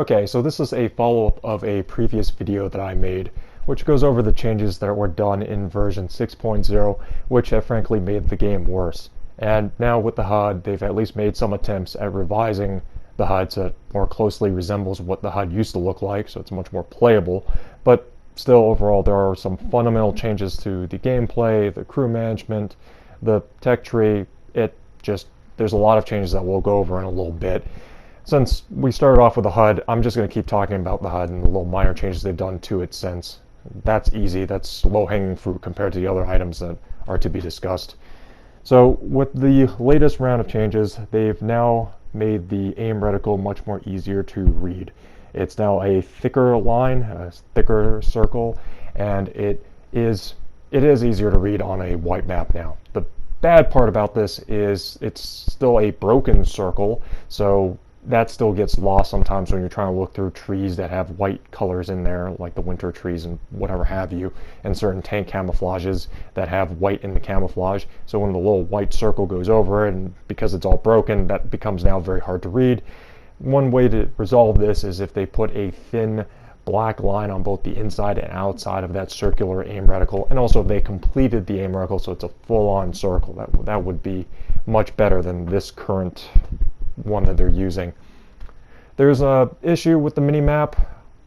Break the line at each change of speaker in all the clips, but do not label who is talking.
Okay, so this is a follow-up of a previous video that I made, which goes over the changes that were done in version 6.0, which have frankly made the game worse. And now with the HUD, they've at least made some attempts at revising the HUD so it more closely resembles what the HUD used to look like, so it's much more playable. But still, overall, there are some fundamental changes to the gameplay, the crew management, the tech tree. There's a lot of changes that we'll go over in a little bit. Since we started off with the HUD, I'm just going to keep talking about the HUD and the little minor changes they've done to it since. That's easy. That's low-hanging fruit compared to the other items that are to be discussed. So with the latest round of changes, they've now made the aim reticle much more easier to read. It's now a thicker line, a thicker circle, and it is easier to read on a white map now. The bad part about this is it's still a broken circle, so that still gets lost sometimes when you're trying to look through trees that have white colors in there, like the winter trees and whatever have you, and certain tank camouflages that have white in the camouflage. So when the little white circle goes over it, and because it's all broken, that becomes now very hard to read. One way to resolve this is if they put a thin black line on both the inside and outside of that circular aim reticle, and also if they completed the aim reticle so it's a full-on circle. That would be much better than this current one that they're using. There's a issue with the mini-map,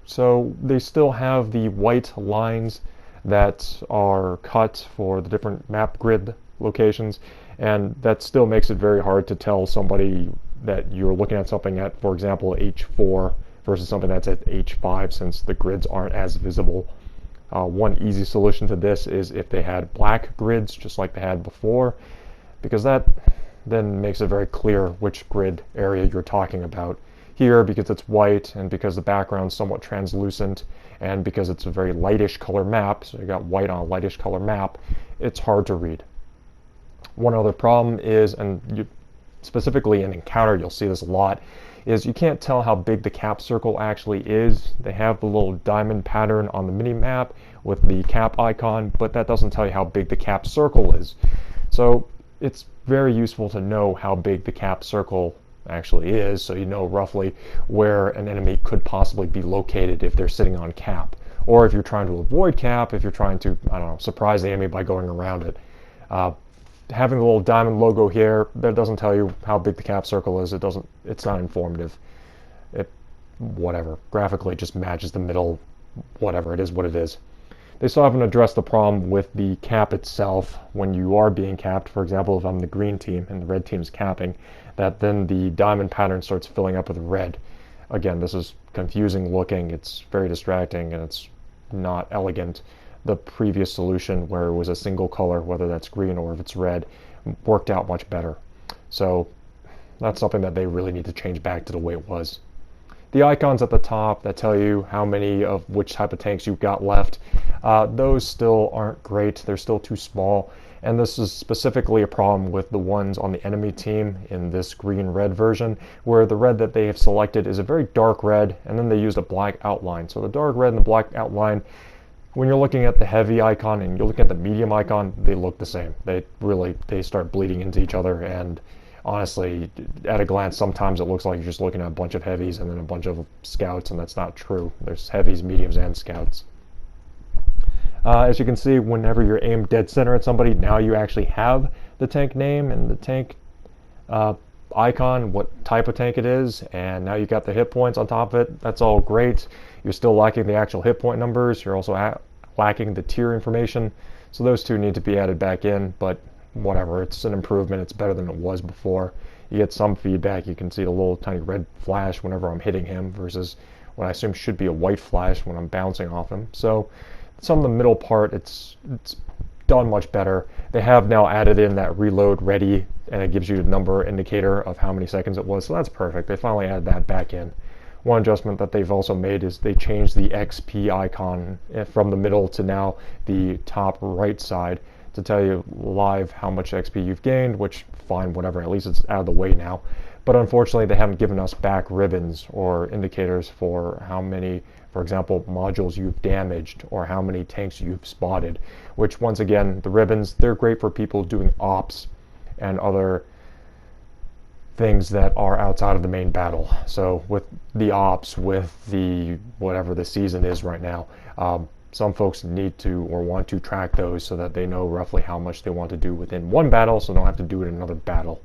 so they still have the white lines that are cut for the different map grid locations, and that still makes it very hard to tell somebody that you're looking at something at, for example, H4 versus something that's at H5, since the grids aren't as visible. One easy solution to this is if they had black grids just like they had before, because that then makes it very clear which grid area you're talking about. Here, because it's white and because the background's somewhat translucent and because it's a very lightish color map, so you got white on a lightish color map, it's hard to read. One other problem is, and specifically in Encounter you'll see this a lot, is you can't tell how big the cap circle actually is. They have the little diamond pattern on the mini-map with the cap icon, but that doesn't tell you how big the cap circle is. So it's very useful to know how big the cap circle actually is, so you know roughly where an enemy could possibly be located if they're sitting on cap. Or if you're trying to avoid cap, if you're trying to, I don't know, surprise the enemy by going around it. Having a little diamond logo here, that doesn't tell you how big the cap circle is. It's not informative. Whatever. Graphically, it just matches the middle. Whatever, it is what it is. They still haven't addressed the problem with the cap itself when you are being capped. For example, if I'm the green team and the red team's capping, that then the diamond pattern starts filling up with red. Again, this is confusing looking. It's very distracting, and it's not elegant. The previous solution, where it was a single color, whether that's green or if it's red, worked out much better. So that's something that they really need to change back to the way it was. The icons at the top that tell you how many of which type of tanks you've got left, those still aren't great. They're still too small, and this is specifically a problem with the ones on the enemy team in this green-red version, where the red that they have selected is a very dark red, and then they used a black outline. So the dark red and the black outline, when you're looking at the heavy icon and you're looking at the medium icon, they look the same. They start bleeding into each other, and honestly, at a glance, sometimes it looks like you're just looking at a bunch of heavies and then a bunch of scouts, and that's not true. There's heavies, mediums, and scouts. As you can see, whenever you're aimed dead center at somebody, now you actually have the tank name and the tank icon, what type of tank it is, and now you got the hit points on top of it. That's all great. You're still lacking the actual hit point numbers. You're also lacking the tier information. So those two need to be added back in, but whatever, it's an improvement. It's better than it was before. You get some feedback. You can see a little tiny red flash whenever I'm hitting him versus what I assume should be a white flash when I'm bouncing off him. So some of the middle part, it's done much better. They have now added in that reload ready, and it gives you a number indicator of how many seconds it was, so that's perfect. They finally added that back in. One adjustment that they've also made is they changed the XP icon from the middle to now the top right side to tell you live how much XP you've gained, which, fine, whatever, at least it's out of the way now. But unfortunately, they haven't given us back ribbons or indicators for how many, for example, modules you've damaged or how many tanks you've spotted, which, once again, the ribbons, they're great for people doing ops and other things that are outside of the main battle. So with the ops, with the whatever the season is right now, some folks need to or want to track those so that they know roughly how much they want to do within one battle, so they don't have to do it in another battle.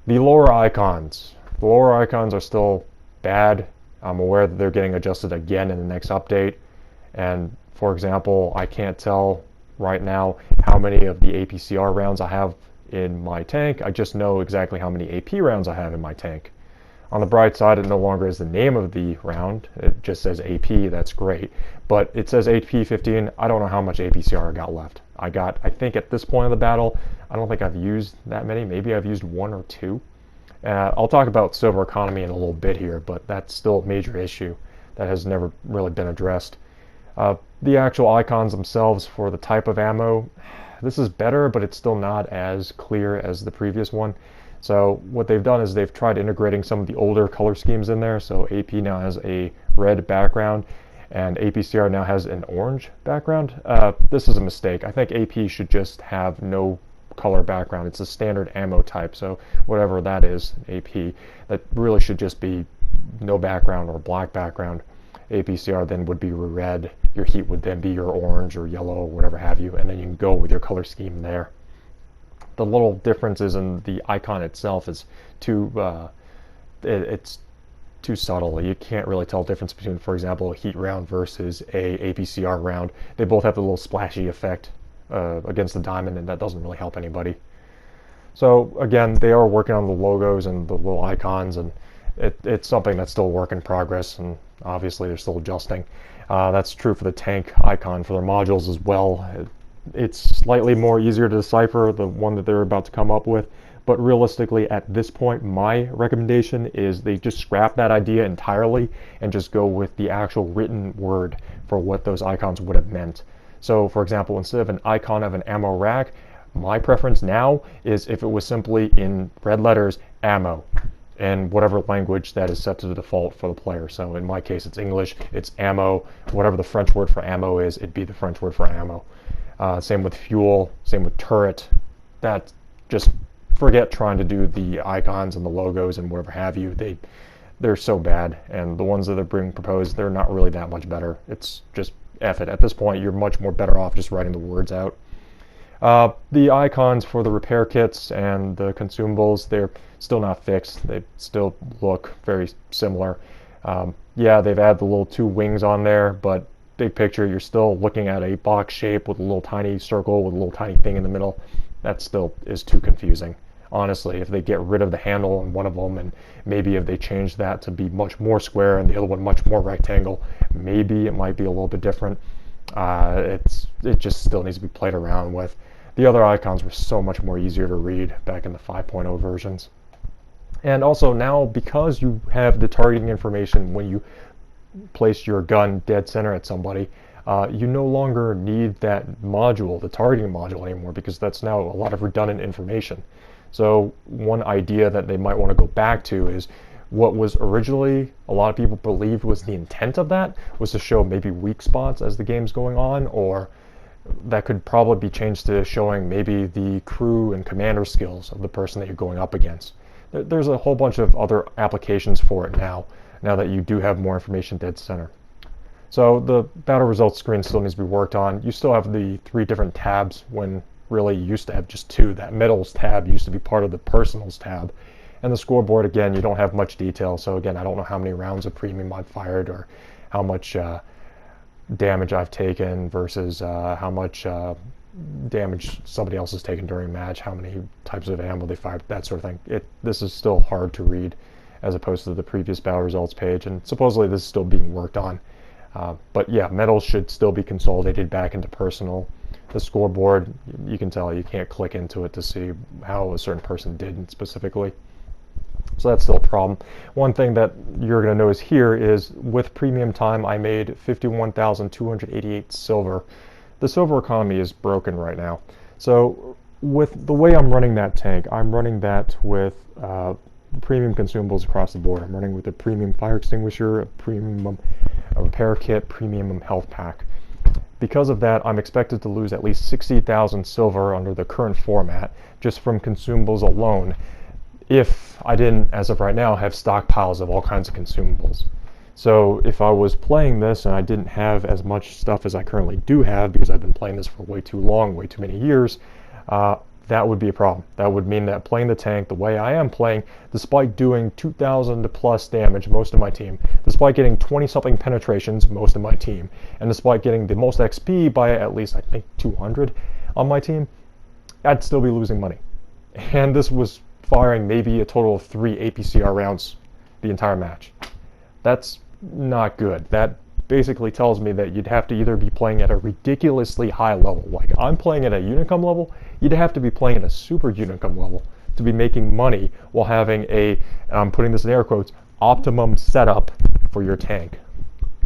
The lower icons. The lower icons are still bad. I'm aware that they're getting adjusted again in the next update. And for example, I can't tell right now how many of the APCR rounds I have in my tank. I just know exactly how many AP rounds I have in my tank. On the bright side, it no longer is the name of the round. It just says AP. That's great. But it says AP 15. I don't know how much APCR I got left. I think at this point of the battle, I don't think I've used that many. Maybe I've used 1 or 2. I'll talk about silver economy in a little bit here, but that's still a major issue that has never really been addressed. The actual icons themselves for the type of ammo, this is better, but it's still not as clear as the previous one. So what they've done is they've tried integrating some of the older color schemes in there. So AP now has a red background, and APCR now has an orange background. This is a mistake. I think AP should just have no color background. It's a standard ammo type, so whatever that is, AP, that really should just be no background or black background. APCR then would be red, your heat would then be your orange or yellow or whatever have you, and then you can go with your color scheme there. The little differences in the icon itself is it's too subtle. You can't really tell the difference between, for example, a heat round versus a APCR round. They both have the little splashy effect against the diamond, and that doesn't really help anybody. So again, they are working on the logos and the little icons, and it's something that's still a work in progress, and obviously they're still adjusting. That's true for the tank icon for their modules as well. It's slightly more easier to decipher, the one that they're about to come up with, but realistically at this point my recommendation is they just scrap that idea entirely and just go with the actual written word for what those icons would have meant. So for example, instead of an icon of an ammo rack, my preference now is if it was simply in red letters ammo and whatever language that is set to the default for the player. So in my case it's English, it's ammo, whatever the French word for ammo is, it'd be the French word for ammo. Same with fuel, same with turret. That just forget trying to do the icons and the logos and whatever have you. They're so bad, and the ones that are being proposed, they're not really that much better. It's just F it. At this point, you're much more better off just writing the words out. The icons for the repair kits and the consumables, they're still not fixed. They still look very similar. Yeah, they've added the little 2 wings on there, but big picture, you're still looking at a box shape with a little tiny circle with a little tiny thing in the middle. That still is too confusing. Honestly, if they get rid of the handle on one of them, and maybe if they change that to be much more square and the other one much more rectangle, maybe it might be a little bit different. It just still needs to be played around with. The other icons were so much more easier to read back in the 5.0 versions. And also now, because you have the targeting information when you place your gun dead center at somebody, you no longer need that module, the targeting module, anymore, because that's now a lot of redundant information. So one idea that they might want to go back to is what was originally a lot of people believed was the intent of that was to show maybe weak spots as the game's going on, or that could probably be changed to showing maybe the crew and commander skills of the person that you're going up against. There's a whole bunch of other applications for it now that you do have more information dead center. So the battle results screen still needs to be worked on. You still have the 3 different tabs when really you used to have just 2. That medals tab used to be part of the personals tab. And the scoreboard, again, you don't have much detail. So again, I don't know how many rounds of premium I've fired or how much damage I've taken versus how much damage somebody else has taken during a match, how many types of ammo they fired, that sort of thing. This is still hard to read as opposed to the previous battle results page, and supposedly this is still being worked on. But yeah, medals should still be consolidated back into personal. The scoreboard, you can tell you can't click into it to see how a certain person did specifically. So that's still a problem. One thing that you're going to notice here is with premium time, I made 51,288 silver. The silver economy is broken right now. So with the way I'm running that tank, I'm running that with premium consumables across the board. I'm running with a premium fire extinguisher, a premium repair kit, premium health pack. Because of that, I'm expected to lose at least 60,000 silver under the current format just from consumables alone. if I didn't, as of right now, have stockpiles of all kinds of consumables. So if I was playing this and I didn't have as much stuff as I currently do have, because I've been playing this for way too long, way too many years, that would be a problem. That would mean that playing the tank the way I am playing, despite doing 2,000 plus damage most of my team, despite getting 20-something penetrations most of my team, and despite getting the most XP by at least, I think, 200 on my team, I'd still be losing money. And this was firing maybe a total of 3 APCR rounds the entire match. That's not good. That basically tells me that you'd have to either be playing at a ridiculously high level, like I'm playing at a Unicum level, you'd have to be playing at a super Unicum level to be making money while having a, I'm putting this in air quotes, optimum setup for your tank.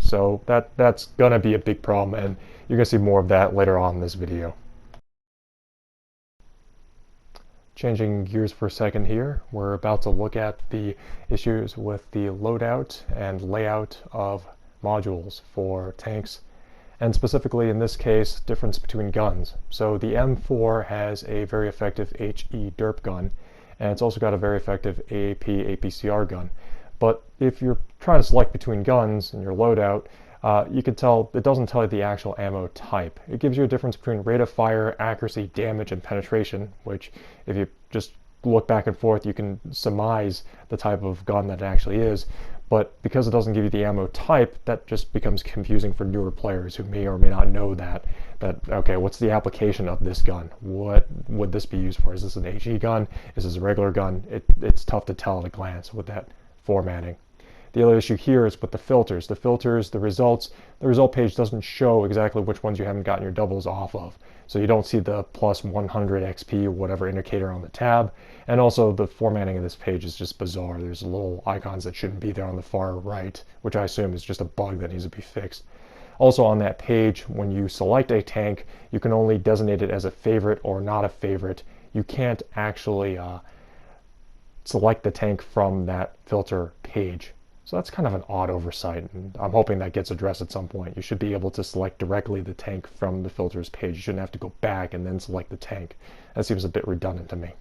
So that's gonna be a big problem, and you're gonna see more of that later on in this video. Changing gears for a second here, we're about to look at the issues with the loadout and layout of modules for tanks, and specifically in this case, difference between guns. So the M4 has a very effective HE derp gun, and it's also got a very effective AAP APCR gun. But if you're trying to select between guns in your loadout, you can tell it doesn't tell you the actual ammo type. It gives you a difference between rate of fire, accuracy, damage, and penetration, which if you just look back and forth, you can surmise the type of gun that it actually is. But because it doesn't give you the ammo type, that just becomes confusing for newer players who may or may not know that okay, what's the application of this gun? What would this be used for? Is this an HE gun? Is this a regular gun? It's tough to tell at a glance with that formatting. The other issue here is with the filters. The result page doesn't show exactly which ones you haven't gotten your doubles off of. So you don't see the plus 100 XP or whatever indicator on the tab. And also the formatting of this page is just bizarre. There's little icons that shouldn't be there on the far right, which I assume is just a bug that needs to be fixed. Also on that page, when you select a tank, you can only designate it as a favorite or not a favorite. You can't actually select the tank from that filter page. So that's kind of an odd oversight, and I'm hoping that gets addressed at some point. You should be able to select directly the tank from the filters page. You shouldn't have to go back and then select the tank. That seems a bit redundant to me.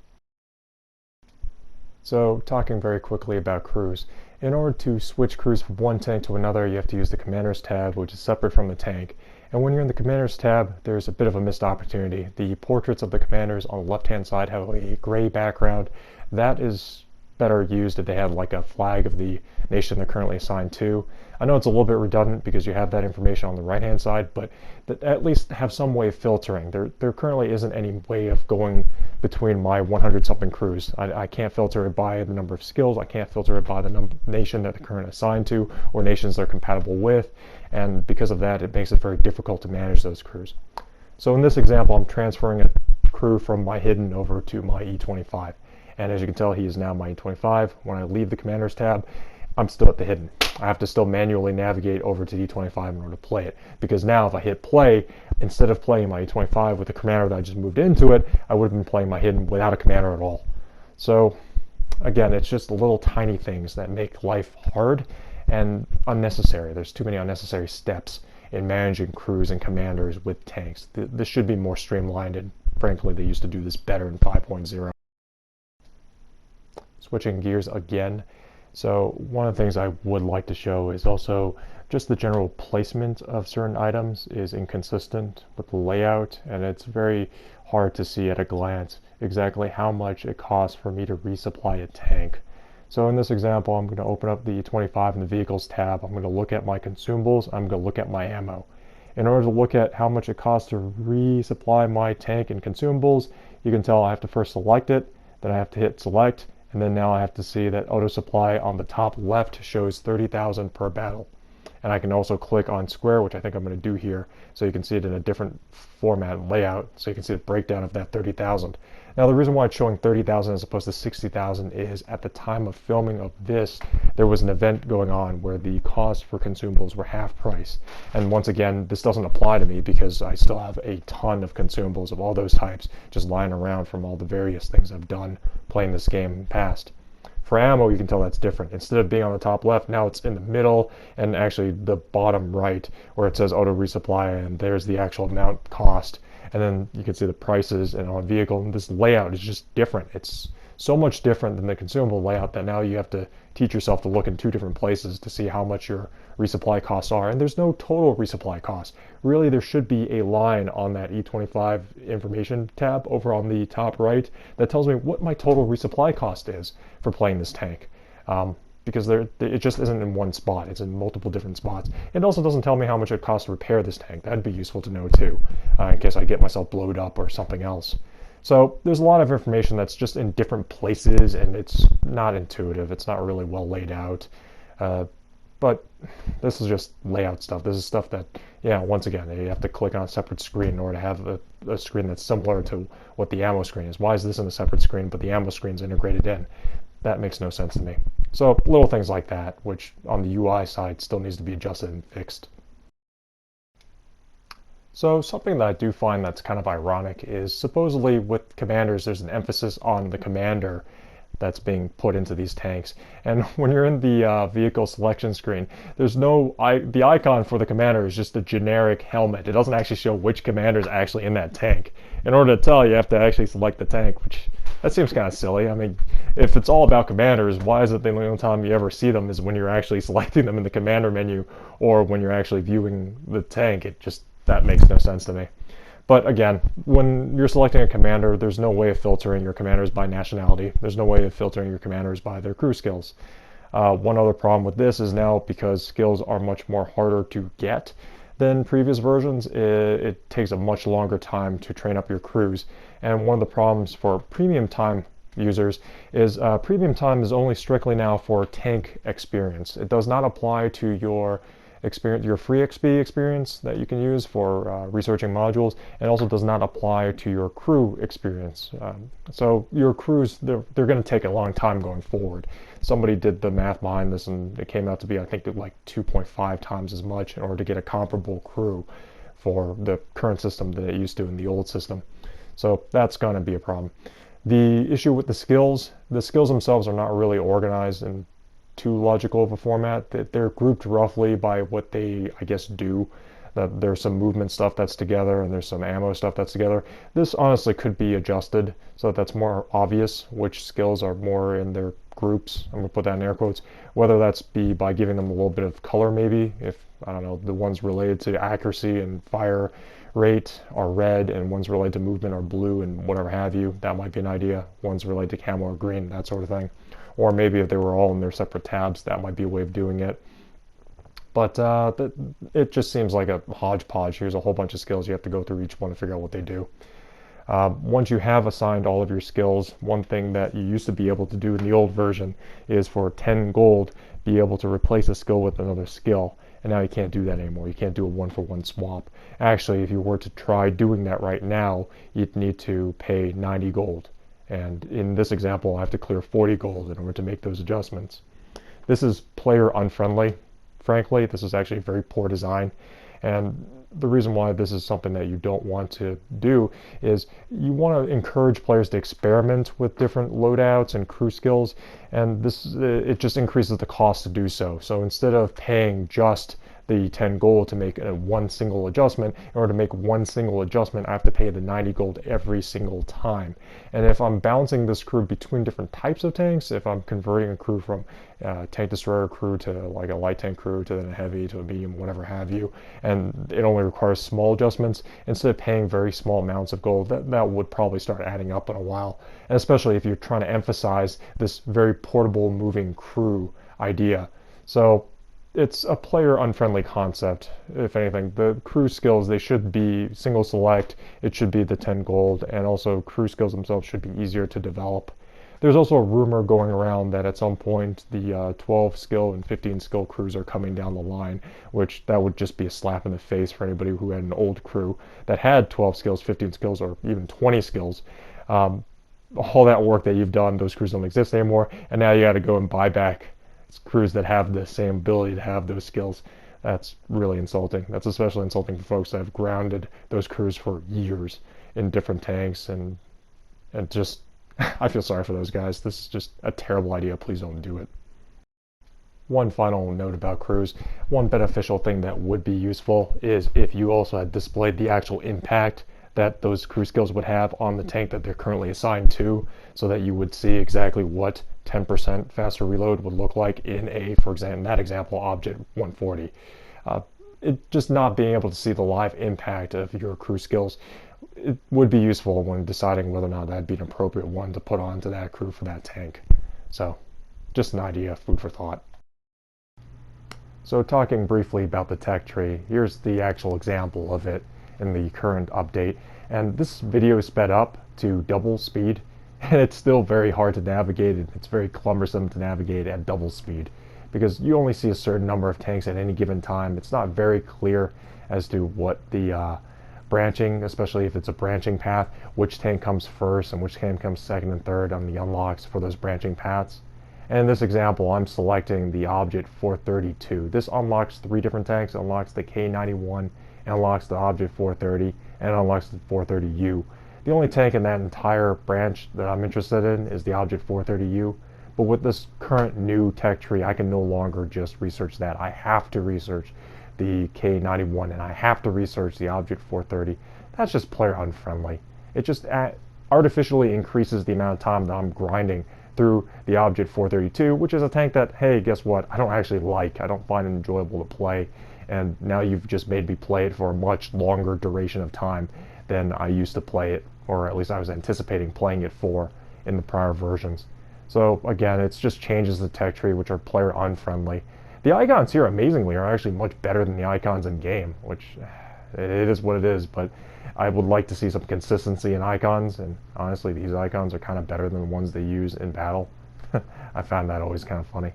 So talking very quickly about crews. In order to switch crews from one tank to another, you have to use the Commander's tab, which is separate from the tank. And when you're in the Commander's tab, there's a bit of a missed opportunity. The portraits of the commanders on the left-hand side have a gray background. That is better used if they have like a flag of the nation they're currently assigned to. I know it's a little bit redundant because you have that information on the right hand side, but at least have some way of filtering. There currently isn't any way of going between my 100 something crews. I can't filter it by the number of skills, I can't filter it by the nation that they're currently assigned to or nations they're compatible with, and because of that it makes it very difficult to manage those crews. So in this example I'm transferring a crew from my hidden over to my E25. And as you can tell, he is now my E25. When I leave the Commander's tab, I'm still at the hidden. I have to still manually navigate over to E25 in order to play it. Because now if I hit play, instead of playing my E25 with the commander that I just moved into it, I would have been playing my hidden without a commander at all. So again, it's just little tiny things that make life hard and unnecessary. There's too many unnecessary steps in managing crews and commanders with tanks. This should be more streamlined, and frankly, they used to do this better in 5.0. Switching gears again, so one of the things I would like to show is also just the general placement of certain items is inconsistent with the layout, and it's very hard to see at a glance exactly how much it costs for me to resupply a tank. So in this example, I'm going to open up the 25 in the Vehicles tab. I'm going to look at my consumables. I'm going to look at my ammo. In order to look at how much it costs to resupply my tank and consumables, you can tell I have to first select it, then I have to hit select, and then now I have to see that auto supply on the top left shows 30,000 per battle. And I can also click on square, which I think I'm going to do here, so you can see it in a different format and layout, so you can see the breakdown of that 30,000. Now the reason why it's showing 30,000 as opposed to 60,000 is at the time of filming of this, there was an event going on where the cost for consumables were half price. And once again, this doesn't apply to me because I still have a ton of consumables of all those types just lying around from all the various things I've done playing this game in the past. For ammo, you can tell that's different. Instead of being on the top left, now it's in the middle and actually the bottom right where it says auto resupply, and there's the actual amount cost. And then you can see the prices and on vehicle, and this layout is just different. It's so much different than the consumable layout that now you have to teach yourself to look in two different places to see how much your resupply costs are. And there's no total resupply cost. Really, there should be a line on that E25 information tab over on the top right that tells me what my total resupply cost is for playing this tank. Because it just isn't in one spot, it's in multiple different spots. It also doesn't tell me how much it costs to repair this tank. That'd be useful to know too, in case I get myself blowed up or something else. So there's a lot of information that's just in different places, and it's not intuitive, it's not really well laid out. But this is just layout stuff. This is stuff that, yeah, once again, you have to click on a separate screen in order to have a screen that's similar to what the ammo screen is. Why is this in a separate screen, but the ammo screen's integrated in? That makes no sense to me. So little things like that, which on the UI side still needs to be adjusted and fixed. So something that I do find that's kind of ironic is supposedly with commanders there's an emphasis on the commander that's being put into these tanks. And when you're in the vehicle selection screen, there's the icon for the commander is just a generic helmet. It doesn't actually show which commander is actually in that tank. In order to tell, you have to actually select the tank, which that seems kind of silly. I mean, if it's all about commanders, why is it the only time you ever see them is when you're actually selecting them in the commander menu or when you're actually viewing the tank? That makes no sense to me. But again, when you're selecting a commander, there's no way of filtering your commanders by nationality. There's no way of filtering your commanders by their crew skills. One other problem with this is now because skills are much more harder to get than previous versions, it takes a much longer time to train up your crews. And one of the problems for premium time users is premium time is only strictly now for tank experience. It does not apply to your experience, your free XP experience that you can use for researching modules, and also does not apply to your crew experience. So your crews, they're going to take a long time going forward. Somebody did the math behind this and it came out to be, I think, like 2.5 times as much in order to get a comparable crew for the current system that it used to in the old system. So that's going to be a problem. The issue with the skills themselves are not really organized in too logical of a format. That they're grouped roughly by what they, I guess, do. That there's some movement stuff that's together and there's some ammo stuff that's together. This honestly could be adjusted so that's more obvious which skills are more in their groups. I'm gonna put that in air quotes. Whether that's be by giving them a little bit of color, maybe, if I don't know, the ones related to accuracy and fire rate are red and ones related to movement are blue and whatever have you. That might be an idea. Ones related to camo are green, that sort of thing. Or maybe if they were all in their separate tabs, that might be a way of doing it. But it just seems like a hodgepodge. Here's a whole bunch of skills. You have to go through each one to figure out what they do. Once you have assigned all of your skills, one thing that you used to be able to do in the old version is for 10 gold, be able to replace a skill with another skill. And now you can't do that anymore. You can't do a one-for-one swap. Actually, if you were to try doing that right now, you'd need to pay 90 gold. And in this example, I have to clear 40 gold in order to make those adjustments. This is player unfriendly. Frankly, this is actually a very poor design. And the reason why this is something that you don't want to do is you want to encourage players to experiment with different loadouts and crew skills, and it just increases the cost to do so. So instead of paying just the 10 gold to make one single adjustment, in order to make one single adjustment, I have to pay the 90 gold every single time. And if I'm bouncing this crew between different types of tanks, if I'm converting a crew from tank destroyer crew to like a light tank crew to then a heavy to a medium, whatever have you, and it only requires small adjustments, instead of paying very small amounts of gold, that would probably start adding up in a while. And especially if you're trying to emphasize this very portable moving crew idea. So it's a player unfriendly concept. If anything, the crew skills, they should be single select, it should be the 10 gold, and also crew skills themselves should be easier to develop. There's also a rumor going around that at some point the 12 skill and 15 skill crews are coming down the line, which that would just be a slap in the face for anybody who had an old crew that had 12 skills, 15 skills, or even 20 skills. All that work that you've done, those crews don't exist anymore, and now you got to go and buy back crews that have the same ability to have those skills. That's really insulting. That's especially insulting for folks that have grounded those crews for years in different tanks, and just I feel sorry for those guys. This is just a terrible idea. Please don't do it. One final note about crews. One beneficial thing that would be useful is if you also had displayed the actual impact that those crew skills would have on the tank that they're currently assigned to, so that you would see exactly what 10% faster reload would look like in a, for example, in that example, Object 140. It just not being able to see the live impact of your crew skills, it would be useful when deciding whether or not that'd be an appropriate one to put onto that crew for that tank. So, just an idea, food for thought. So talking briefly about the tech tree, here's the actual example of it in the current update. And this video is sped up to double speed, and it's still very hard to navigate, and it's very cumbersome to navigate at double speed, because you only see a certain number of tanks at any given time. It's not very clear as to what the branching, especially if it's a branching path, which tank comes first and which tank comes second and third on the unlocks for those branching paths. And in this example, I'm selecting the Object 432. This unlocks 3 different tanks. It unlocks the K91, unlocks the Object 430, and unlocks the 430U. The only tank in that entire branch that I'm interested in is the Object 430U. But with this current new tech tree, I can no longer just research that. I have to research the K91, and I have to research the Object 430. That's just player unfriendly. It just artificially increases the amount of time that I'm grinding through the Object 432, which is a tank that, hey, guess what, I don't actually like. I don't find it enjoyable to play, and now you've just made me play it for a much longer duration of time than I used to play it, or at least I was anticipating playing it for in the prior versions. So again, it's just changes the tech tree, which are player unfriendly. The icons here, amazingly, are actually much better than the icons in game, which it is what it is, but I would like to see some consistency in icons, and honestly, these icons are kind of better than the ones they use in battle. I found that always kind of funny.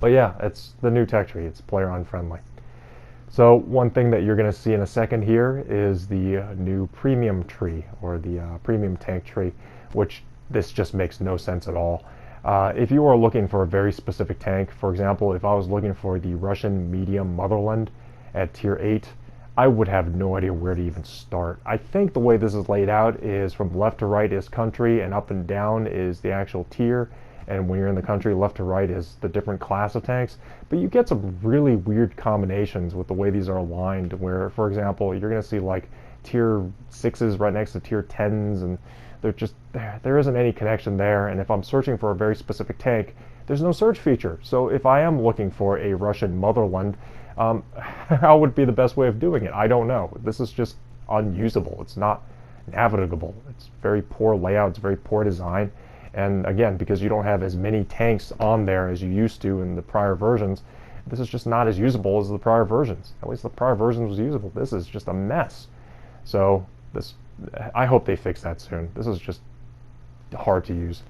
But yeah, it's the new tech tree. It's player unfriendly. So one thing that you're going to see in a second here is the new premium tree, or the premium tank tree, which this just makes no sense at all. If you are looking for a very specific tank, for example, if I was looking for the Russian medium Motherland at tier 8, I would have no idea where to even start. I think the way this is laid out is from left to right is country, and up and down is the actual tier, and when you're in the country, left to right is the different class of tanks. But you get some really weird combinations with the way these are aligned, where, for example, you're going to see like tier 6s right next to tier 10s, and they're just, there isn't any connection there. And if I'm searching for a very specific tank, there's no search feature. So if I am looking for a Russian Motherland, how would be the best way of doing it? I don't know. This is just unusable. It's not navigable. It's very poor layout. It's very poor design. And again, because you don't have as many tanks on there as you used to in the prior versions, this is just not as usable as the prior versions. At least the prior versions was usable. This is just a mess. So this, I hope they fix that soon. This is just hard to use.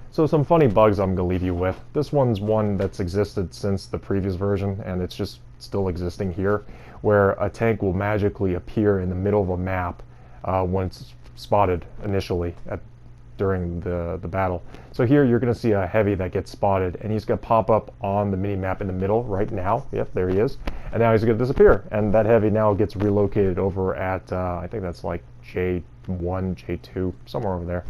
So some funny bugs I'm going to leave you with. This one's one that's existed since the previous version, and it's just still existing here, where a tank will magically appear in the middle of a map when it's spotted initially during the battle. So here you're going to see a heavy that gets spotted, and he's going to pop up on the mini-map in the middle right now. Yep, there he is. And now he's going to disappear, and that heavy now gets relocated over at, I think that's like J1, J2, somewhere over there.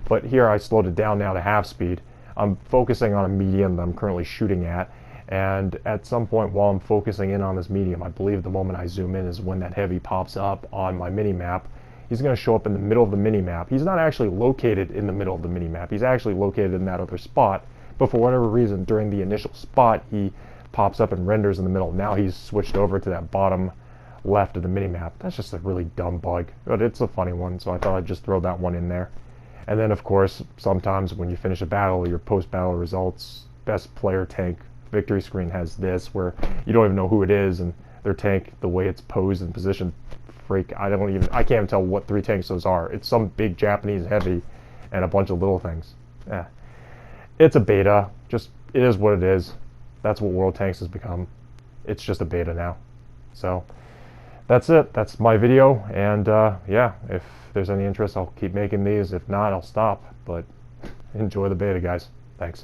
But here I slowed it down now to half speed. I'm focusing on a medium that I'm currently shooting at, and at some point while I'm focusing in on this medium, I believe the moment I zoom in is when that heavy pops up on my mini-map. He's going to show up in the middle of the mini-map. He's not actually located in the middle of the mini-map. He's actually located in that other spot, but for whatever reason, during the initial spot, he pops up and renders in the middle. Now he's switched over to that bottom left of the mini-map. That's just a really dumb bug, but it's a funny one, so I thought I'd just throw that one in there. And then, of course, sometimes when you finish a battle, your post-battle results, best player tank victory screen has this, where you don't even know who it is, and their tank, the way it's posed and positioned, freak, I can't even tell what 3 tanks those are. It's some big Japanese heavy and a bunch of little things. Yeah. It's a beta. Just, it is what it is. That's what World Tanks has become. It's just a beta now. So, that's it. That's my video, and yeah, if there's any interest, I'll keep making these. If not, I'll stop. But enjoy the beta, guys. Thanks.